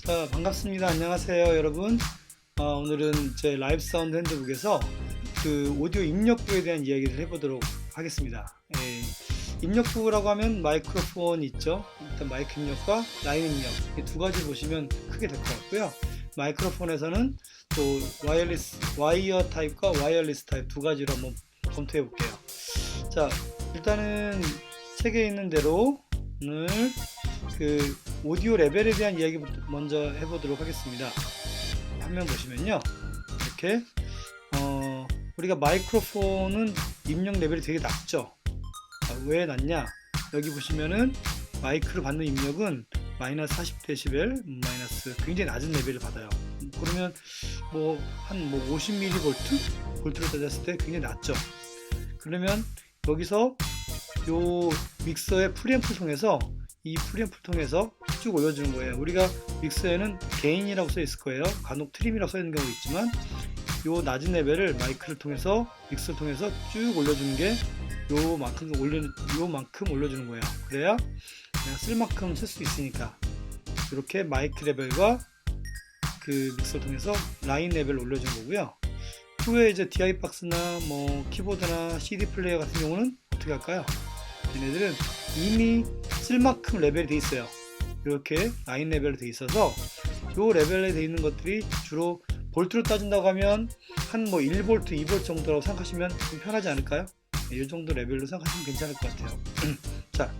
자, 반갑습니다. 안녕하세요, 여러분. 오늘은 제 라이브 사운드 핸드북에서 그 오디오 입력부에 대한 이야기를 해보도록 하겠습니다. 입력부라고 하면 마이크로폰 있죠. 일단 마이크 입력과 라인 입력 이 두 가지 보시면 크게 될 것 같고요. 마이크로폰에서는 또 와이어 타입과 와이어리스 타입 두 가지로 한번 검토해 볼게요. 자, 일단은 책에 있는 대로 오늘 그 오디오 레벨에 대한 이야기 먼저 해보도록 하겠습니다. 화면 보시면요, 이렇게 우리가 마이크로폰은 입력 레벨이 되게 낮죠. 왜 낮냐? 여기 보시면은 마이크를 받는 입력은 마이너스 40dB, 마이너스 굉장히 낮은 레벨을 받아요. 그러면 한 50mV? 볼트로 따졌을 때 굉장히 낮죠. 그러면 여기서 요 믹서의 프리앰프를 통해서 이 프리앰프를 통해서 쭉 올려주는 거예요. 우리가 믹서에는 게인이라고 써 있을 거예요. 간혹 트림이라고 써 있는 경우 있지만 요 낮은 레벨을 마이크를 통해서 믹서를 통해서 쭉 올려주는 게 요만큼 올려주는 거예요. 그래야 내가 쓸 만큼 쓸 수 있으니까. 이렇게 마이크 레벨과 그 믹서를 통해서 라인 레벨을 올려주는 거고요. 후에 이제 DI 박스나 키보드나 CD 플레이어 같은 경우는 어떻게 할까요? 얘네들은 이미 쓸 만큼 레벨이 돼 있어요. 이렇게 라인 레벨로 돼 있어서 요 레벨에 돼 있는 것들이 주로 볼트로 따진다고 하면 한 1V, 2V 정도라고 생각하시면 좀 편하지 않을까요? 이 정도 레벨로 생각하시면 괜찮을 것 같아요. 자,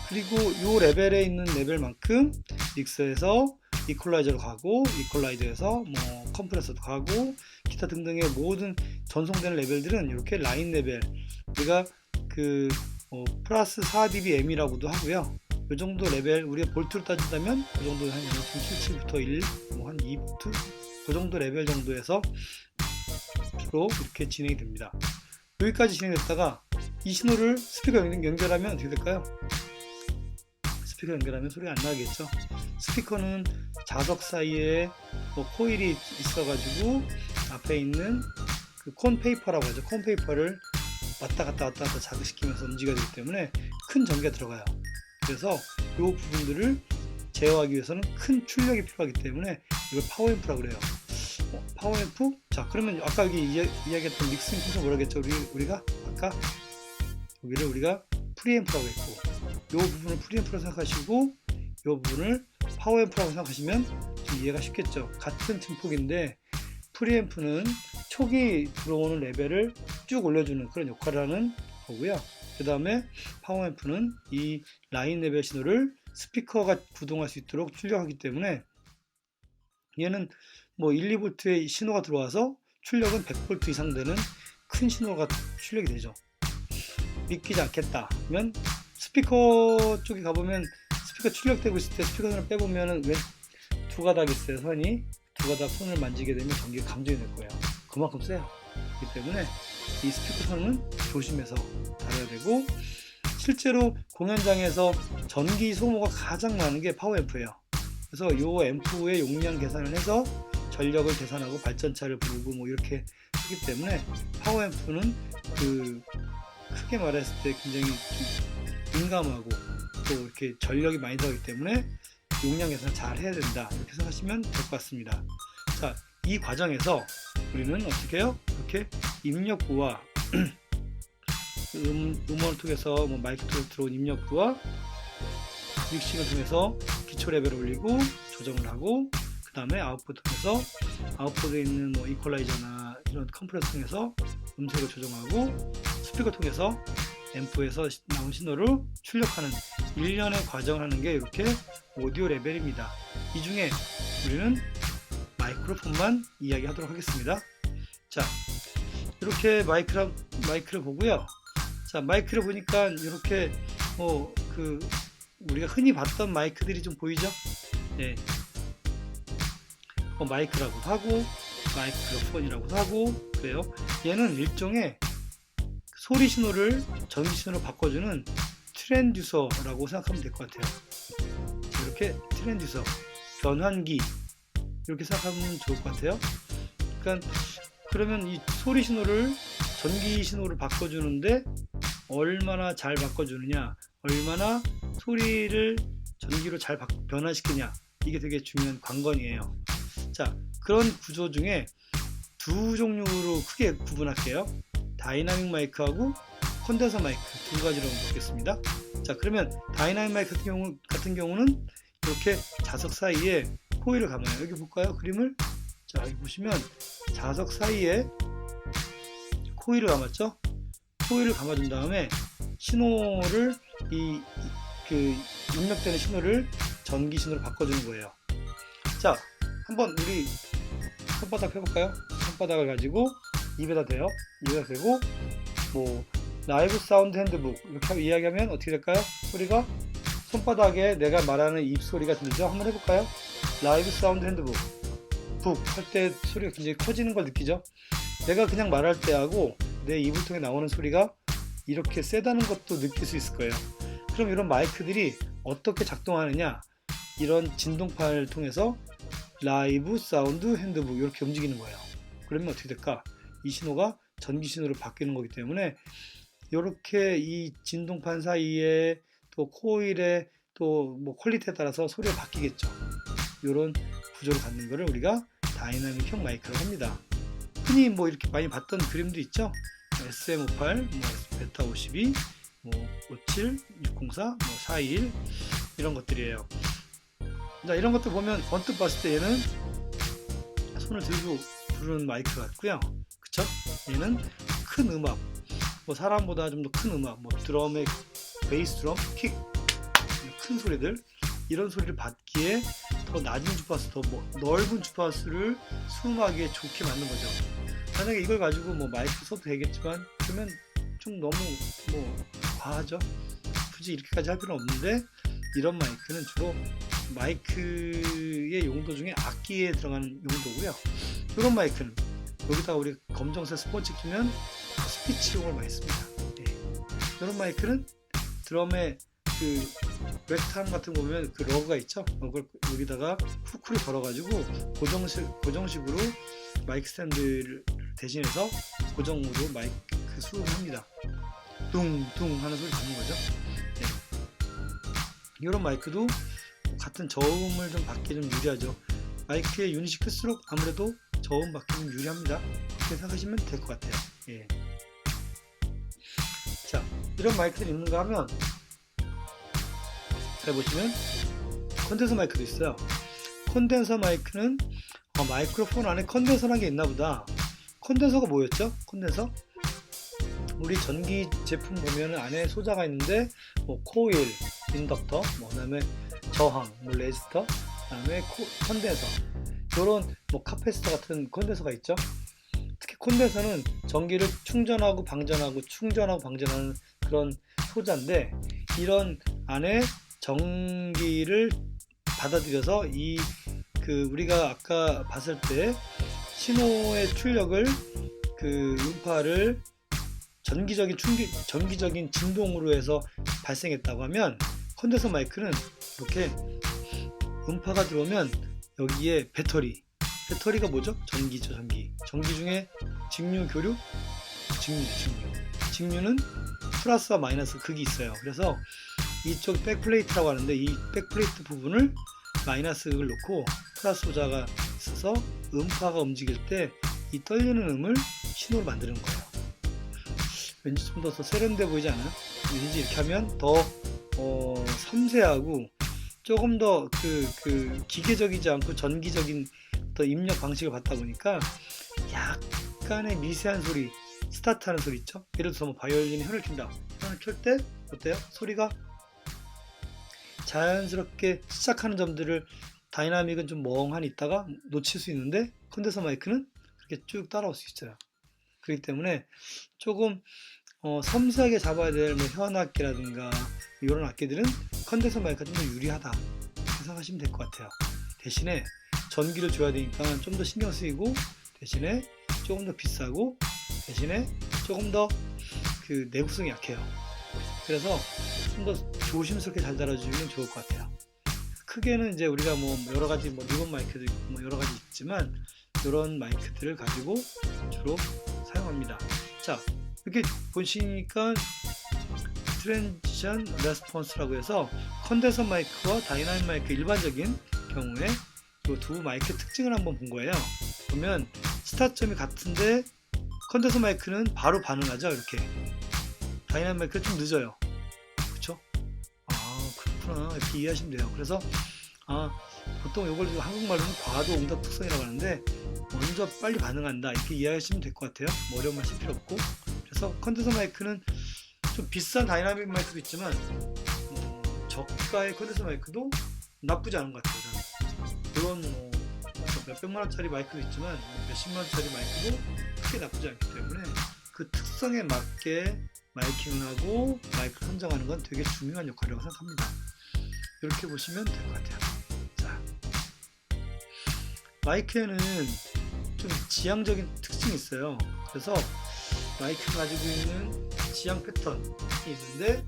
그리고 요 레벨에 있는 레벨만큼 믹서에서 이퀄라이저로 가고, 이퀄라이저에서 컴프레서도 가고, 기타 등등의 모든 전송되는 레벨들은 이렇게 라인 레벨, 우리가 플러스 4dBm이라고도 하고요. 이 정도 레벨, 우리가 볼트로 따진다면 그 정도 한 0.77부터 1, 한 2부터 그 정도 레벨 정도에서 주로 이렇게 진행이 됩니다. 여기까지 진행됐다가 이 신호를 스피커 연결하면 어떻게 될까요? 스피커 연결하면 소리가 안 나겠죠. 스피커는 자석 사이에 코일이 있어가지고 앞에 있는 그 콘페이퍼라고 하죠. 콘페이퍼를 왔다 갔다 자극시키면서 움직여야 되기 때문에 큰 전기가 들어가요. 그래서 이 부분들을 제어하기 위해서는 큰 출력이 필요하기 때문에 이걸 파워앰프라고 그래요. 파워앰프? 자, 그러면 아까 여기 이야기했던 믹싱 콘솔 뭐라고 했죠? 우리가 아까 여기를 우리가 프리앰프라고 했고, 이 부분을 프리앰프라고 생각하시고 이 부분을 파워앰프라고 생각하시면 좀 이해가 쉽겠죠. 같은 증폭인데 프리앰프는 초기 들어오는 레벨을 쭉 올려주는 그런 역할을 하는 거고요. 그 다음에 파워앰프는 이 라인 레벨 신호를 스피커가 구동할 수 있도록 출력하기 때문에 얘는 1, 2V의 신호가 들어와서 출력은 100V 이상 되는 큰 신호가 출력이 되죠. 믿기지 않겠다 하면 스피커 쪽에 가보면 스피커 출력되고 있을 때 스피커 선을 빼보면 왜 두 가닥 있어요. 선이 두 가닥 손을 만지게 되면 전기가 감전이 될 거예요. 그만큼 세요. 그렇기 때문에 이 스피커 선은 조심해서 다뤄야 되고, 실제로 공연장에서 전기 소모가 가장 많은 게 파워앰프예요. 그래서 이 앰프의 용량 계산을 해서 전력을 계산하고 발전차를 부르고 이렇게 하기 때문에 파워앰프는 크게 말했을 때 굉장히 좀 민감하고 또 이렇게 전력이 많이 들어가기 때문에 용량 계산을 잘 해야 된다, 이렇게 생각하시면 될 것 같습니다. 자, 이 과정에서 우리는 어떻게 해요? 이렇게 입력부와 음원을 통해서 마이크 쪽으로 들어온 입력부와 믹싱을 통해서 기초 레벨을 올리고 조정을 하고, 그 다음에 아웃풋 통해서 아웃풋에 있는 이퀄라이저나 이런 컴프레서 통해서 음색을 조정하고, 스피커 통해서 앰프에서 나온 신호를 출력하는 일련의 과정을 하는 게 이렇게 오디오 레벨입니다. 이 중에 우리는 마이크로폰만 이야기하도록 하겠습니다. 자, 이렇게 마이크를 보고요. 자, 마이크를 보니까 이렇게 우리가 흔히 봤던 마이크들이 좀 보이죠? 네. 마이크라고도 하고 마이크로폰이라고도 하고 그래요. 얘는 일종의 소리 신호를 전기 신호로 바꿔주는 트랜듀서라고 생각하면 될 것 같아요. 이렇게 트랜듀서, 변환기, 이렇게 생각하면 좋을 것 같아요. 그러니까 그러면 이 소리 신호를 전기 신호로 바꿔주는데 얼마나 잘 바꿔주느냐, 얼마나 소리를 전기로 잘 변환시키냐, 이게 되게 중요한 관건이에요. 자, 그런 구조 중에 두 종류로 크게 구분할게요. 다이나믹 마이크하고 컨덴서 마이크 두 가지로 보겠습니다. 자, 그러면 다이나믹 마이크 같은 경우는 이렇게 자석 사이에 코일을 감아요. 여기 볼까요? 그림을. 자, 여기 보시면 자석 사이에 코일을 감았죠? 코일을 감아준 다음에 신호를 입력되는 신호를 전기 신호로 바꿔주는 거예요. 자, 한번 우리 손바닥 펴볼까요? 손바닥을 가지고 입에다 대요. 입에다 대고 뭐 라이브 사운드 핸드북 이렇게 이야기하면 어떻게 될까요? 소리가 손바닥에 내가 말하는 입소리가 들리죠? 한번 해볼까요? 라이브 사운드 핸드북 북 할 때 소리가 굉장히 커지는 걸 느끼죠? 내가 그냥 말할 때하고 내 입을 통해 나오는 소리가 이렇게 세다는 것도 느낄 수 있을 거예요. 그럼 이런 마이크들이 어떻게 작동하느냐, 이런 진동파를 통해서 라이브 사운드 핸드북 이렇게 움직이는 거예요. 그러면 어떻게 될까? 이 신호가 전기 신호로 바뀌는 거기 때문에 이렇게 이 진동판 사이에 또 코일의 또 뭐 퀄리티에 따라서 소리가 바뀌겠죠. 이런 구조를 갖는 것을 우리가 다이나믹형 마이크라고 합니다. 흔히 뭐 이렇게 많이 봤던 그림도 있죠. SM58, 뭐 베타 52, 뭐 57, 604, 뭐 421 이런 것들이에요. 자, 이런 것들 보면 언뜻 봤을 때 얘는 손을 들고 부르는 마이크 같고요. 그쵸? 얘는 큰 음악, 뭐 사람보다 좀 더 큰 음악, 뭐 드럼의 베이스 드럼, 킥, 큰 소리들, 이런 소리를 받기에 더 낮은 주파수, 더 넓은 주파수를 수음하기에 좋게 만든 거죠. 만약에 이걸 가지고 뭐 마이크 써도 되겠지만 그러면 좀 너무 뭐 과하죠. 굳이 이렇게까지 할 필요는 없는데, 이런 마이크는 주로 마이크의 용도 중에 악기에 들어가는 용도고요. 이런 마이크는 여기다가 우리 검정색 스포츠 키면 스피치용을 많이 씁니다. 네. 이런 마이크는 드럼에 그 렉탄 같은 거 보면 그 러그가 있죠. 그걸 여기다가 후크를 걸어가지고 고정식으로 마이크 스탠드를 대신해서 고정으로 마이크 수음을 합니다. 둥둥 하는 소리 듣는 거죠. 네. 이런 마이크도 같은 저음을 좀 받기 좀 유리하죠. 마이크의 유닛이 클수록 아무래도 저음 받기 좀 유리합니다. 그렇게 생각하시면 될 것 같아요. 예. 자, 이런 마이크들이 있는가 하면 잘 보시면 컨덴서 마이크도 있어요. 컨덴서 마이크는 마이크로폰 안에 컨덴서라는 게 있나 보다. 컨덴서가 뭐였죠? 컨덴서? 우리 전기 제품 보면 안에 소자가 있는데 뭐 코일, 인덕터, 뭐 그다음에 저항, 뭐 레지스터, 그다음에 컨덴서, 이런 뭐 카패시터 같은 컨덴서가 있죠. 특히 컨덴서는 전기를 충전하고 방전하고 충전하고 방전하는 그런 소자인데, 이런 안에 전기를 받아들여서 우리가 아까 봤을 때 신호의 출력을 음파를 전기적인 진동으로 해서 발생했다고 하면, 컨덴서 마이크는 이렇게 음파가 들어오면 여기에 배터리가 뭐죠? 전기죠. 전기 중에 직류, 교류, 직류는 플러스와 마이너스 극이 있어요. 그래서 이쪽 백플레이트라고 하는데, 이 백플레이트 부분을 마이너스 극을 놓고 플러스 소자가 있어서 음파가 움직일 때 이 떨리는 음을 신호로 만드는 거예요. 왠지 좀 더 세련돼 보이지 않아요? 왠지 이렇게 하면 더 섬세하고 조금 더 기계적이지 않고 전기적인 더 입력 방식을 받다 보니까 약간의 미세한 소리, 스타트하는 소리 있죠? 예를 들어서 뭐 바이올린이 혀를 킨다. 혀를 켤 때 어때요? 소리가 자연스럽게 시작하는 점들을 다이나믹은 좀 멍하니 있다가 놓칠 수 있는데, 컨덴서 마이크는 그렇게 쭉 따라올 수 있어요. 그렇기 때문에 조금 섬세하게 잡아야 될 뭐 현악기라든가 이런 악기들은 컨덴서 마이크가 좀 더 유리하다 이렇게 생각하시면 될 것 같아요. 대신에 전기를 줘야 되니까 좀 더 신경 쓰이고, 대신에 조금 더 비싸고, 대신에 조금 더 내구성이 약해요. 그래서 좀 더 조심스럽게 잘 달아주면 좋을 것 같아요. 크게는 이제 우리가 뭐 여러 가지 리본 마이크도 있고 뭐 여러 가지 있지만, 이런 마이크들을 가지고 주로 사용합니다. 자, 이렇게 보시니까 모듀레이션 레스폰스라고 해서 컨덴서 마이크와 다이나믹 마이크 일반적인 경우에 이 두 마이크 특징을 한번 본 거예요. 보면 스타점이 같은데 컨덴서 마이크는 바로 반응하죠. 이렇게 다이나믹 마이크는 좀 늦어요. 그쵸? 아, 그렇구나. 이렇게 이해하시면 돼요. 그래서 보통 이걸 한국말로는 과도 응답 특성이라고 하는데 먼저 빨리 반응한다 이렇게 이해하시면 될 것 같아요. 뭐 어려운 말 쓸 필요 없고. 그래서 컨덴서 마이크는 좀 비싼 다이나믹 마이크도 있지만 저가의 컨덴서 마이크도 나쁘지 않은 것 같아요. 저는. 물론 몇백만원짜리 마이크도 있지만 몇십만원짜리 마이크도 크게 나쁘지 않기 때문에 그 특성에 맞게 마이킹을 하고 마이크를 선정하는 건 되게 중요한 역할이라고 생각합니다. 이렇게 보시면 될 것 같아요. 자, 마이크에는 좀 지향적인 특징이 있어요. 그래서 마이크가 가지고 있는 지향 패턴이 있는데,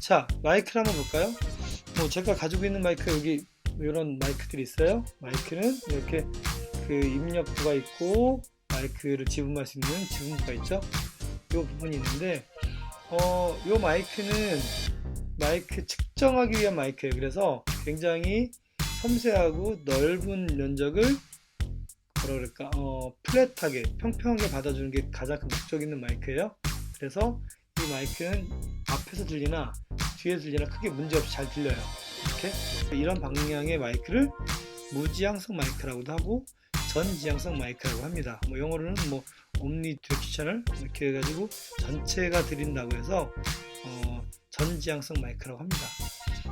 자, 마이크를 한번 볼까요? 제가 가지고 있는 마이크 여기 이런 마이크들이 있어요. 마이크는 이렇게 그 입력부가 있고 마이크를 지분할 수 있는 지분부가 있죠. 이 부분이 있는데 이 마이크는 마이크 측정하기 위한 마이크예요. 그래서 굉장히 섬세하고 넓은 면적을 뭐라 그럴까 플랫하게 평평하게 받아주는 게 가장 큰 목적 있는 마이크예요. 그래서 이 마이크는 앞에서 들리나 뒤에서 들리나 크게 문제없이 잘 들려요. 이렇게 이런 방향의 마이크를 무지향성 마이크라고도 하고 전지향성 마이크라고 합니다. 영어로는 옴니디렉셔널 이렇게 해가지고 전체가 들린다고 해서 전지향성 마이크라고 합니다.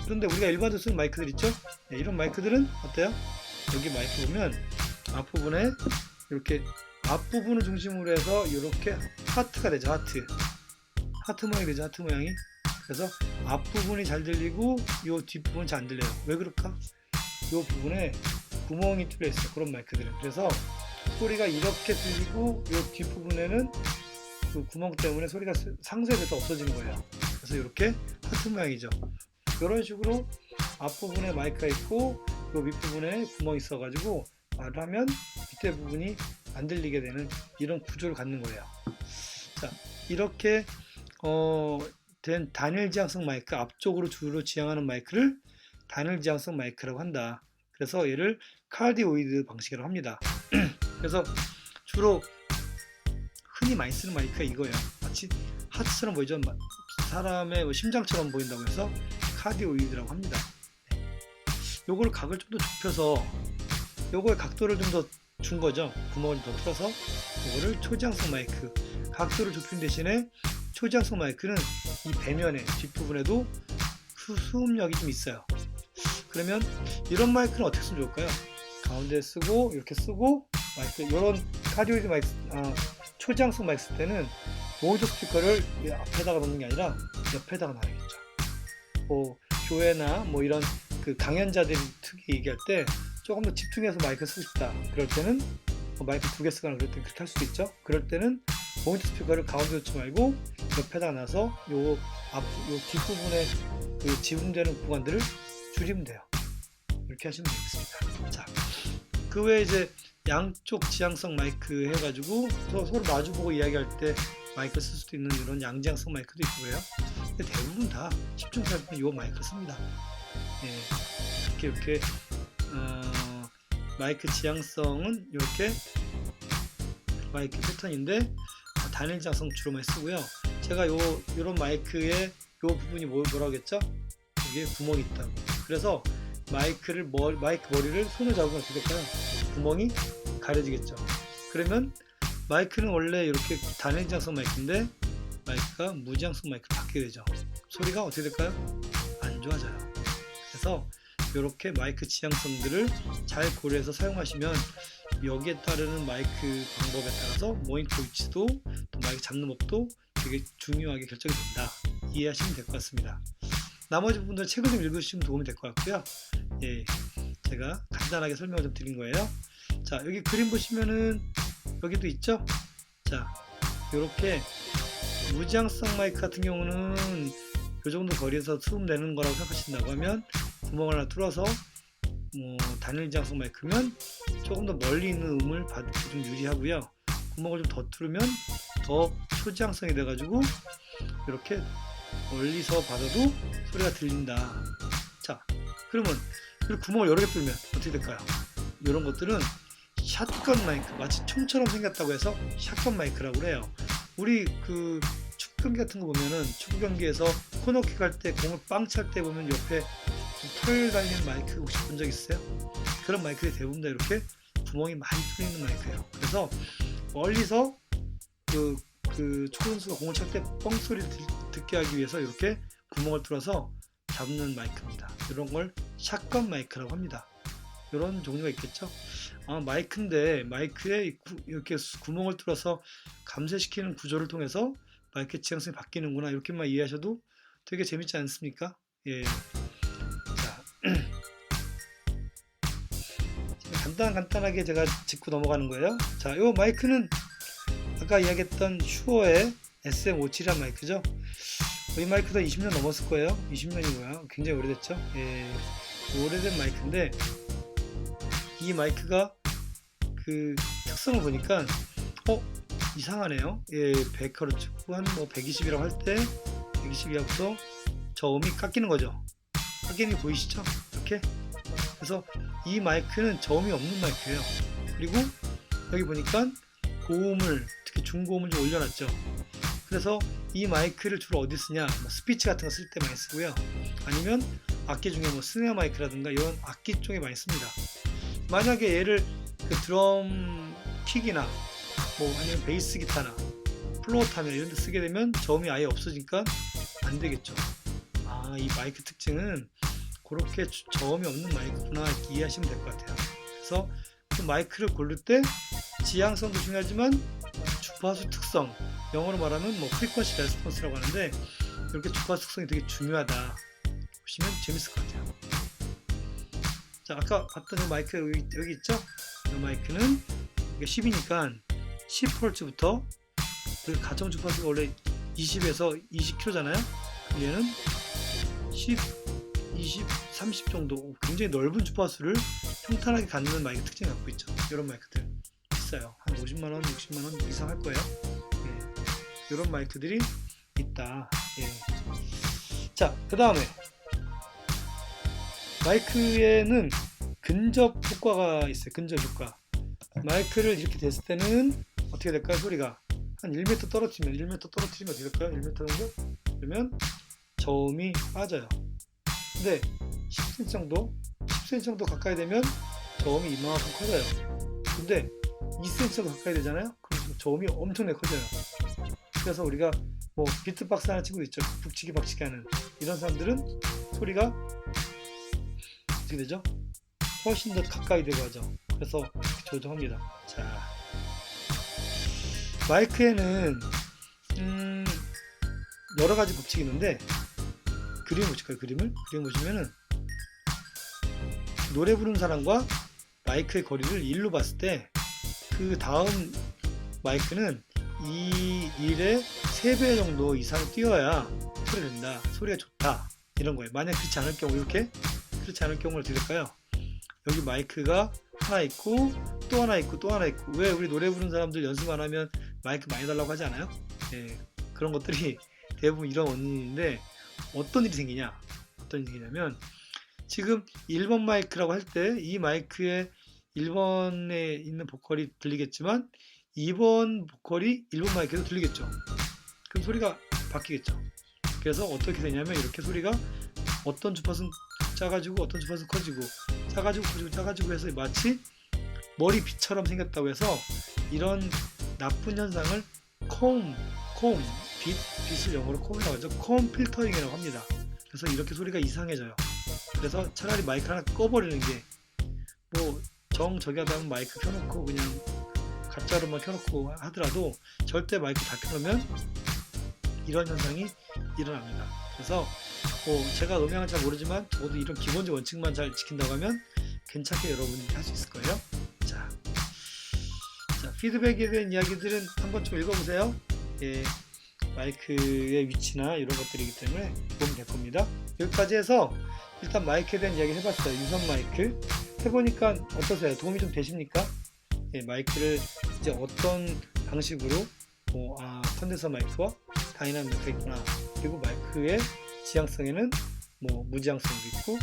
그런데 우리가 일반적으로 쓰는 마이크들 있죠? 네, 이런 마이크들은 어때요? 여기 마이크 보면 앞부분에 이렇게 앞부분을 중심으로 해서 이렇게 하트가 되죠. 하트 모양이 되죠. 하트 모양이. 그래서 앞부분이 잘 들리고 이 뒷부분은 잘 안 들려요. 왜 그럴까? 이 부분에 구멍이 뚫려 있어요. 그런 마이크들은. 그래서 소리가 이렇게 들리고 이 뒷부분에는 그 구멍 때문에 소리가 상쇄돼서 없어지는 거예요. 그래서 이렇게 하트 모양이죠. 이런 식으로 앞부분에 마이크가 있고 이 밑부분에 구멍이 있어가지고 말을 하면 밑에 부분이 안 들리게 되는 이런 구조를 갖는 거예요. 자, 이렇게 된 단일 지향성 마이크, 앞쪽으로 주로 지향하는 마이크를 단일 지향성 마이크라고 한다. 그래서 얘를 카디오이드 방식이라고 합니다. 그래서 주로 흔히 많이 쓰는 마이크가 이거예요. 마치 하트처럼 보이죠? 사람의 심장처럼 보인다고 해서 카디오이드라고 합니다. 요걸 각을 좀 더 좁혀서 요거의 각도를 좀 더 준 거죠. 구멍을 더 틀어서 요거를 초지향성 마이크, 각도를 좁힌 대신에 초지향성 마이크는 이 배면에 뒷부분에도 수음력이 좀 있어요. 그러면 이런 마이크는 어떻게 쓰면 좋을까요? 가운데 쓰고 이렇게 쓰고 마이크 이런 카디오이드 마이크 초지향성 마이크 쓸 때는 모니터 스피커를 앞에다가 놓는 게 아니라 옆에다가 놔야겠죠. 교회나 이런 그 강연자들이 특히 얘기할 때 조금 더 집중해서 마이크 쓰고 싶다. 그럴 때는 마이크 2개 쓰거나 그럴 때 그렇게 할 수도 있죠. 그럴 때는 모니터 스피커를 가운데 놓지 말고 옆에다가 놔서 요 뒷부분에 그 지분되는 구간들을 줄이면 돼요. 이렇게 하시면 되겠습니다. 자, 그 외에 이제 양쪽 지향성 마이크 해가지고 서로 마주보고 이야기할 때 마이크 쓸 수도 있는 이런 양지향성 마이크도 있고요. 근데 대부분 다 집중할 때 이 마이크를 씁니다. 예, 이렇게 마이크 지향성은 이렇게 마이크 패턴인데 단일 지향성 주로 많이 쓰고요. 제가 요런 마이크의 요 부분이 뭐라고 했죠? 여기에 구멍이 있다고. 그래서 마이크 머리를 손으로 잡으면 어떻게 될까요? 구멍이 가려지겠죠. 그러면 마이크는 원래 이렇게 단일 지향성 마이크인데 마이크가 무지향성 마이크로 바뀌게 되죠. 소리가 어떻게 될까요? 안 좋아져요. 그래서 이렇게 마이크 지향성들을 잘 고려해서 사용하시면 여기에 따르는 마이크 방법에 따라서 모니터 위치도 또 마이크 잡는 법도 되게 중요하게 결정이 된다. 이해하시면 될 것 같습니다. 나머지 부분들 책을 좀 읽으시면 도움이 될 것 같고요. 예, 제가 간단하게 설명을 좀 드린 거예요. 자, 여기 그림 보시면은 여기도 있죠? 자, 이렇게 무지향성 마이크 같은 경우는 이 정도 거리에서 수음 내는 거라고 생각하신다고 하면 구멍을 하나 뚫어서 단일 지향성 마이크면 조금 더 멀리 있는 음을 좀 유지하고요. 구멍을 좀 더 뚫으면 더 초지향성이 돼가지고 이렇게 멀리서 받아도 소리가 들린다. 자, 그러면 그리고 구멍을 여러 개 뚫으면 어떻게 될까요? 이런 것들은 샷건 마이크, 마치 총처럼 생겼다고 해서 샷건 마이크라고 그래요. 우리 그 축구 경기 같은 거 보면은 축구 경기에서 코너킥 할 때 공을 빵 찰 때 보면 옆에 털 달린 마이크 혹시 본 적 있어요? 그런 마이크들이 대부분 다 이렇게 구멍이 많이 뚫리는 마이크예요. 그래서 멀리서 그 축구 선수가 공을 찰 때 뻥 소리 듣게 하기 위해서 이렇게 구멍을 뚫어서 잡는 마이크입니다. 이런 걸 샷건 마이크라고 합니다. 이런 종류가 있겠죠. 마이크인데 마이크에 이렇게 구멍을 뚫어서 감쇄시키는 구조를 통해서 마이크의 지향성이 바뀌는구나, 이렇게만 이해하셔도 되게 재밌지 않습니까? 예. 자, 간단하게 제가 짚고 넘어가는 거예요. 자, 이 마이크는 아까 이야기했던 슈어의 SM57이라는 마이크죠. 이 마이크도 20년 넘었을 거예요. 20년이고요. 굉장히 오래됐죠. 예, 오래된 마이크인데 이 마이크가 그 특성을 보니까 이상하네요. 예, 100Hz 한 120이라고 할 때 120 이하부터 저음이 깎이는 거죠. 깎이는 게 보이시죠? 이렇게. 그래서 이 마이크는 저음이 없는 마이크예요. 그리고 여기 보니까 고음을, 특히 중고음을 좀 올려놨죠. 그래서 이 마이크를 주로 어디 쓰냐, 스피치 같은 거 쓸 때 많이 쓰고요. 아니면 악기 중에 스네어 마이크라든가 이런 악기 쪽에 많이 씁니다. 만약에 얘를 그 드럼 킥이나 아니면 베이스 기타나 플로어 탐이나 이런 데 쓰게 되면 저음이 아예 없어지니까 안 되겠죠. 이 마이크 특징은 그렇게 저음이 없는 마이크구나, 이렇게 이해하시면 될 것 같아요. 그래서 그 마이크를 고를 때 지향성도 중요하지만 주파수 특성, 영어로 말하면 프리퀀시 레스폰스라고 하는데, 이렇게 주파수 특성이 되게 중요하다 보시면 재밌을 것 같아요. 자, 아까 봤던 이 마이크 여기 있죠? 이 마이크는 이게 10이니까 10Hz부터, 그 가정 주파수가 원래 20에서 20kHz잖아요. 얘는 10, 20, 30 정도 굉장히 넓은 주파수를 평탄하게 갖는 마이크 특징을 갖고 있죠. 이런 마이크들 비싸요. 한 50만원, 60만원 이상 할 거예요. 예, 이런 마이크들이 있다. 예. 자, 그 다음에 마이크에는 근접 효과가 있어요. 근접 효과. 마이크를 이렇게 댔을 때는 어떻게 될까요? 소리가 한 1m 떨어뜨리면 어떻게 될까요? 1m 정도? 그러면 저음이 빠져요. 근데 10cm 정도 가까이 되면 저음이 이만큼 커져요. 근데 2cm 정도 가까이 되잖아요? 그럼 저음이 엄청나게 커져요. 그래서 우리가 비트박스 하는 친구도 있죠. 북치기 박치기 하는 이런 사람들은 소리가 어떻게 되죠? 훨씬 더 가까이 되고 하죠. 그래서 조정합니다. 자, 마이크에는 여러 가지 법칙이 있는데, 그림 보실까요? 그림 보시면은 노래 부르는 사람과 마이크의 거리를 1로 봤을 때 그 다음 마이크는 이 1의 3배 정도 이상 뛰어야 소리가 된다, 소리가 좋다, 이런 거예요. 만약 그렇지 않을 경우, 그렇지 않을 경우를 어떻게 될까요? 여기 마이크가 하나 있고 또 하나 있고 또 하나 있고. 왜 우리 노래 부르는 사람들 연습 안 하면 마이크 많이 달라고 하지 않아요? 예, 그런 것들이 대부분 이런 원인인데, 어떤 일이 생기냐면, 지금 1번 마이크라고 할 때 이 마이크에 1번에 있는 보컬이 들리겠지만 2번 보컬이 1번 마이크에도 들리겠죠. 그럼 소리가 바뀌겠죠. 그래서 어떻게 되냐면, 이렇게 소리가 어떤 주파수는 작아지고 어떤 주파수는 커지고, 작아지고 해서 마치 머리빗처럼 생겼다고 해서 이런 나쁜 현상을 빛을 영어로 콤이라고 하죠. 콤 필터링이라고 합니다. 그래서 이렇게 소리가 이상해져요. 그래서 차라리 마이크 하나 꺼버리는 게, 정적이하다 하면 마이크 켜놓고 그냥 가짜로만 켜놓고 하더라도 절대 마이크 다 켜놓으면 이런 현상이 일어납니다. 그래서 제가 음향은 잘 모르지만 적어도 이런 기본적 원칙만 잘 지킨다고 하면 괜찮게 여러분이 할 수 있을 거예요. 자, 피드백에 대한 이야기들은 한번 좀 읽어보세요. 예, 마이크의 위치나 이런 것들이기 때문에 도움이 될 겁니다. 여기까지 해서 일단 마이크에 대한 이야기 해봤어요. 유선 마이크 해보니까 어떠세요? 도움이 좀 되십니까? 예, 마이크를 이제 어떤 방식으로 컨덴서 마이크와 다이나믹 마이크가 있구나, 그리고 마이크의 지향성에는 뭐 무지향성도 있고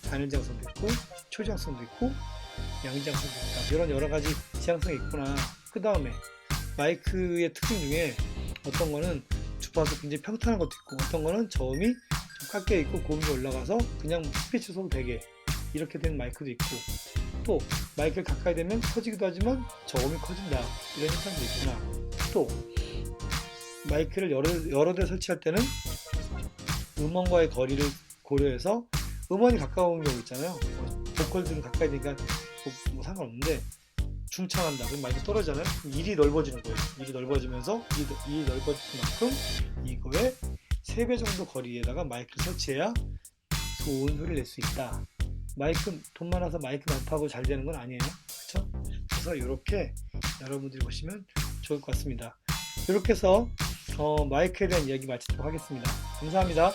단일지향성도 있고 초지향성도 있고 양지향성도 있다. 이런 여러 가지 지향성이 있구나. 그 다음에 마이크의 특징 중에 어떤 거는 주파수 굉장히 평탄한 것도 있고 어떤 거는 저음이 좀 깎여 있고 고음이 올라가서 그냥 스피치 소음 되게 이렇게 된 마이크도 있고 또 마이크를 가까이 대면 커지기도 하지만 저음이 커진다 이런 현상도 있구나. 또 마이크를 여러 대 설치할 때는 음원과의 거리를 고려해서 음원이 가까운 경우 있잖아요. 보컬들은 가까이 되니까 뭐 상관없는데 중창한다. 그럼 마이크 떨어지잖아요. 그럼 일이 넓어지는 거예요. 일이 넓어지면서 일이 넓어진 만큼 이거에 3배 정도 거리에다가 마이크를 설치해야 좋은 소리를 낼 수 있다. 마이크 돈 많아서 마이크 많다고 잘 되는 건 아니에요. 그렇죠? 그래서 이렇게 여러분들이 보시면 좋을 것 같습니다. 이렇게 해서 마이크에 대한 이야기 마치도록 하겠습니다. 감사합니다.